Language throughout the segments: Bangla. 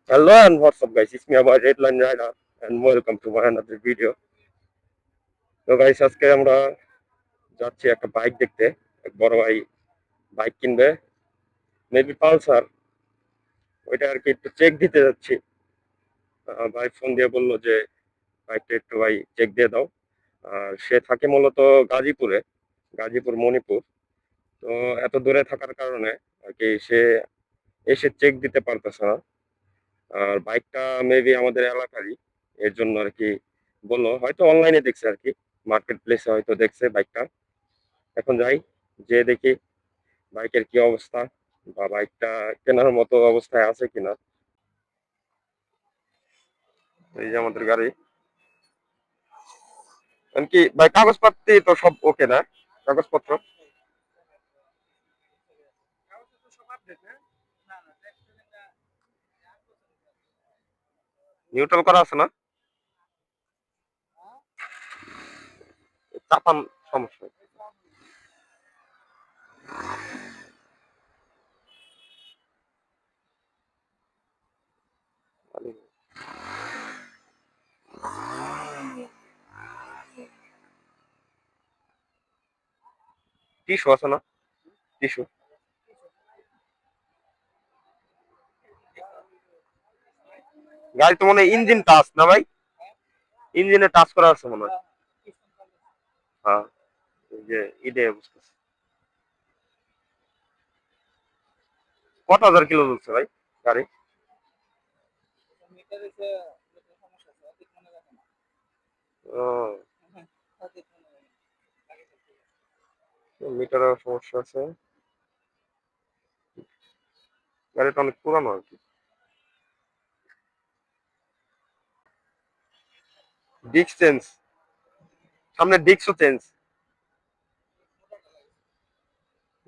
Hello and what's up guys, it's me about Redline Rider and welcome to my another video. তো গাইস আজকে আমরা যাচ্ছি একটা বাইক দেখতে। এক বড় ভাই বাইক কিনবে, মেবি পালসার। ওইটা আর কি একটু চেক দিতে যাচ্ছি। ভাই ফোন দিয়ে বললো যে বাইকটা একটু ভাই চেক দিয়ে দাও। আর সে থাকে মূলত গাজীপুরে, গাজীপুর মণিপুর। তো এত দূরে থাকার কারণে আর কি সে এসে চেক দিতে পারতেছে না। আর বাইকটা মেবি আমাদের এলাকারই, এর জন্য আর কি বললো, হয়তো অনলাইনে দেখছে আর কি, মার্কেট প্লেসে হয়তো দেখছে বাইকটা। এখন যাই, যে দেখি বাইকের কি অবস্থা বা বাইকটা কেনার মতো অবস্থায় আছে কিনা। এই যে আমাদের গাড়ি, কি ভাই কাগজপত্র তো সব ওকে না? কাগজপত্র নিউট্রাল করা আছে না? চাপান সমস্যা। টিস্যু আছে না? টিস্যু গাড়ি তো মনে হয় ইঞ্জিন টাচ না ভাই? ইঞ্জিনে টাচ করা আছে মনে হয়। হ্যাঁ, এই যে ইডে বুঝতেছি। কত হাজার কিলো চলছে ভাই গাড়ি? ও, মিটারের সমস্যা আছে। গাড়িটা অনেক পুরানো আর কি। ডিস্ক চেঞ্জ, সামনে ডিস্কও চেঞ্জ।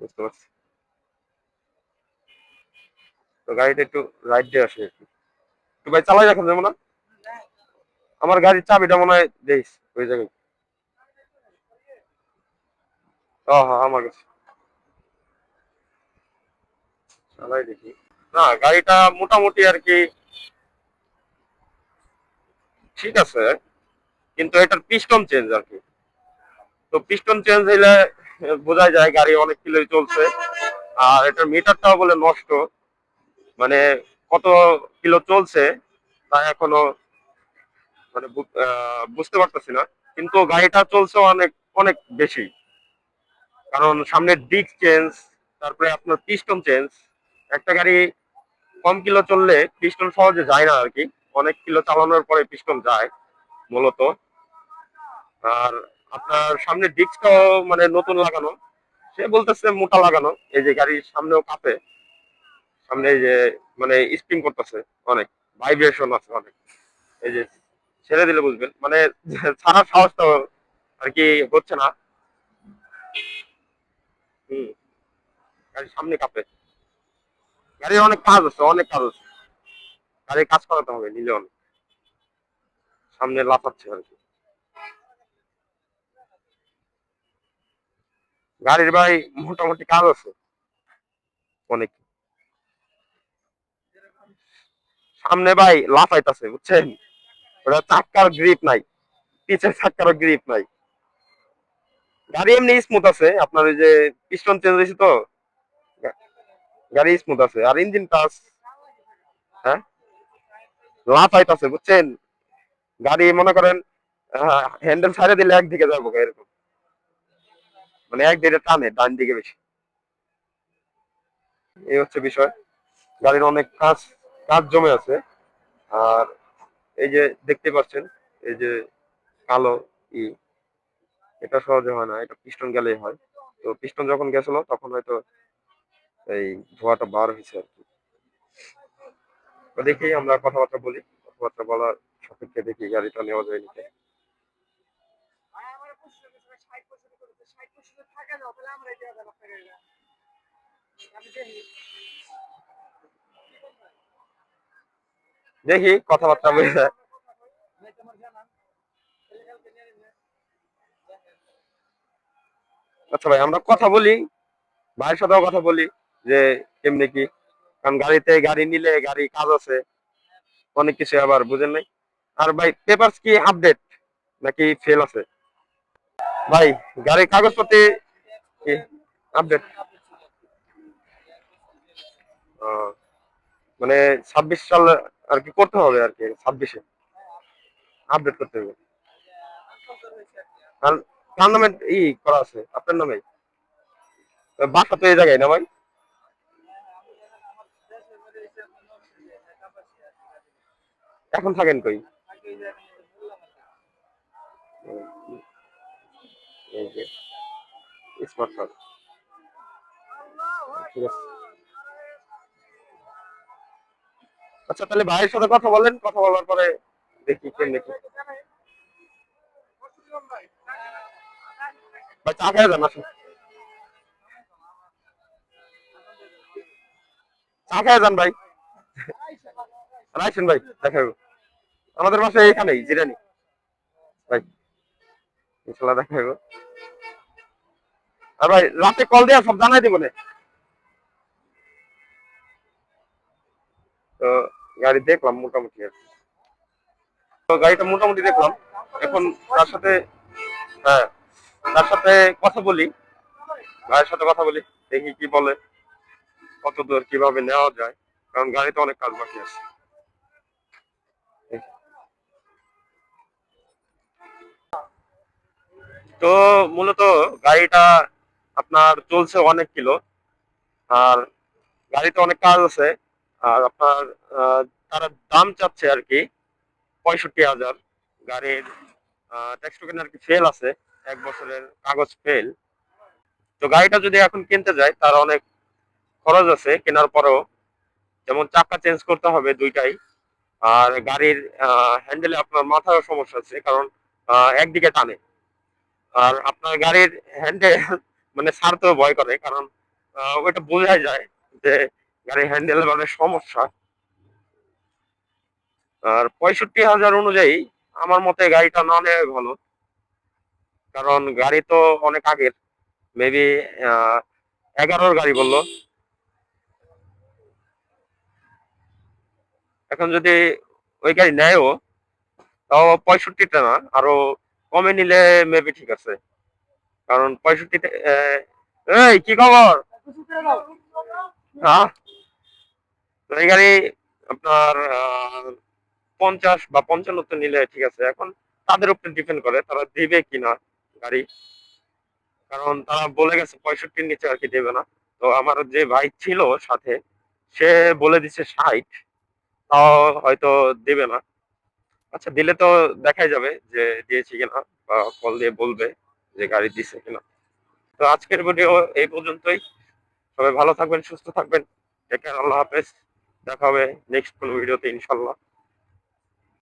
বুঝতে পারছি। তো গাড়িটা একটু রাইড দিয়ে আসে আর কি। একটু ভাই চালাই রাখেন যাবো না? আমার গাড়ির চাবিটা মনে হয় দেইস ওই জায়গায়। হ্যাঁ হ্যাঁ, আমার কাছে। চালাই দেখি। না, গাড়িটা মোটামুটি আর কি ঠিক আছে, কিন্তু এটার পিস্টন চেঞ্জ আর কি। তো পিস্টন চেঞ্জ হইলে বোঝা যায় গাড়ি অনেক কিলোই চলছে। আর এটার মিটারটাও বলে নষ্ট, মানে কত কিলো চলছে তা এখনো মানে বুঝতে পারতেছি না। কিন্তু গাড়িটা চলছে অনেক অনেক বেশি, কারণ সামনের ডিস্ক চেঞ্জ, তারপরে আপনার পিস্টন চেঞ্জ। একটা গাড়ি কম কিলো চললে পিস্টন সহজে যায় না আর কি, অনেক কিলো চালানোর পরে পিস্টন যায় মূলত। আর আপনার সামনে ডিস্কটাও মানে নতুন লাগানো, সে বলতেছে মোটা লাগানো। এই যে গাড়ির সামনেও কাঁপে, সামনে এই যে মানে স্প্রিং করতেছে, অনেক ভাইব্রেশন আছে অনেক। এই যে ছেড়ে দিলে বুঝবেন, মানে ছাড়ার সাহসটা আর কি হচ্ছে না। হম, গাড়ির সামনে কাঁপে। গাড়ির অনেক কাজ আছে, অনেক কাজ আছে। গাড়ির কাজ করাতে হবে নিলে অনেক, সামনে লাফাচ্ছে আর কি গাড়ির ভাই। মোটামুটি কাজ আছে অনেক। সামনে ভাই লাফাইতেছে বুঝছেন, ওটা চাক্কার গ্রিপ নাই, পিছের চাক্কারও গ্রিপ নাই। গাড়ি এমনি স্মুথ আছে, আপনার ওই যে পিস্টন চেঞ্জ হয়েছে তো গাড়ি স্মুথ আছে। আর ইঞ্জিন টাচ, হ্যাঁ, লাফাইতেছে বুঝছেন। গাড়ি মনে করেন হ্যান্ডেল ছাড়ে দিলে একদিকে যাবো এরকম, মানে একদিকে টানে ডান দিকে বেশি। এই হচ্ছে বিষয়। গাড়ির অনেক কাজ কাজ জমে আছে। আর এই যে দেখতে পাচ্ছেন, এই যে কালো ই, এটা সহজে হয় না, এটা পিস্টন গেলেই হয়। তো পিস্টন যখন গেছিল তখন হয়তো এই ধোঁয়াটা বার হয়েছে আর কি। তো দেখি আমরা কথাবার্তা বলি, কথাবার্তা বলার সাপেক্ষে দেখি গাড়িটা নেওয়া যায় নাকি। দেখি কথাবার্তা বলে যায়। আচ্ছা ভাই, আমরা কথা বলি, ভাইয়ের সাথেও কথা বলি যে কেমনি কি, কারণ গাড়িতে গাড়ি নিলে গাড়ি কাজ আছে, অনেক কিছু আবার বুঝেন নাই। আর ভাই পেপারস কি আপডেট নাকি ফেল আছে? ভাই গাড়ির কাগজপত্র কি আপডেট? মানে 26 সাল আর কি করতে হবে আর কি, 26-এ আপডেট করতে হবে। আর কার নামে করা আছে? আপনার নামে? বাসা তো এই জায়গায় না ভাই? এখন থাকেন কই? এই যে স্মার্ট কার্ড, ঠিক আছে। আচ্ছা তাহলে ভাইয়ের সাথে কথা বলেন, কথা বলার পরে দেখি কেন দেখি। ভাই চা খেয়ে যান, আসুন চা খেয়ে যান ভাই। রাখছেন ভাই, দেখা হবে। আমাদের বাসায় এখানেই জিরানি ভাই, ইনশাল্লাহ দেখা হবে। আর ভাই রাতে কল দিয়ে সব জানাই দিব না। তো গাড়ি দেখলাম মোটামুটি আর কি। তো গাড়িটা মোটামুটি দেখলাম। এখন তার সাথে, হ্যাঁ তার সাথে কথা বলি, ভাইয়ের সাথে কথা বলি, দেখি কি বলে, কত দূর কিভাবে নেওয়া যায়, কারণ গাড়িতে অনেক কাজ বাকি আছে। তো মূলত গাড়িটা আপনার চলছে অনেক কিলো, আর গাড়িতে অনেক কাজ আছে। আর আপনার আহ, তারা দাম চাচ্ছে আর কি 65,000। গাড়ির ট্যাক্স টোকেন আর কি ফেল আছে, 1 বছরের কাগজ ফেল। তো গাড়িটা যদি এখন কিনতে যায় তার অনেক খরচ আছে কেনার পরেও, যেমন চাকা চেঞ্জ করতে হবে দুইটাই। আর গাড়ির হ্যান্ডেলে আপনার মাথারও সমস্যা আছে, কারণ একদিকে টানে। আর আপনার গাড়ির হ্যান্ডেল মানে ছাড়তেও ভয় করে, কারণ ওইটা বোঝাই যায় যে গাড়ির হ্যান্ডেল মানে সমস্যা। আর 65,000 অনুযায়ী আমার মতে গাড়িটা না নেওয়াই ভালো, কারণ গাড়ি তো অনেক আগের, মেবি 11-র গাড়ি বললো। এখন যদি ওই গাড়ি নেয়ও, তাও 65টা না, আরো কমে নিলে মেবি ঠিক আছে। কারণ 65-তে এই কি খবর? হ্যাঁ, তো এই গাড়ি আপনার 50 বা 55 নিলে ঠিক আছে। এখন তাদের উপরে ডিপেন্ড করে তারা দিবে কিনা গাড়ি, কারণ তারা বলে গেছে 65-র নিচে আর কি দেবে না। তো আমার যে ভাই ছিল সাথে, সে বলে দিছে 60, তাও হয়তো দেবে না। আচ্ছা দিলে তো দেখাই যাবে যে দিয়েছি কিনা, বা কল দিয়ে বলবে যে গাড়ি দিছে কিনা। তো আজকের ভিডিও এই পর্যন্তই। সবাই ভালো থাকবেন, সুস্থ থাকবেন। টেক কেয়ার, আল্লাহ হাফেজ। দেখা হবে নেক্সট কোনো ভিডিওতে ইনশাল্লাহ।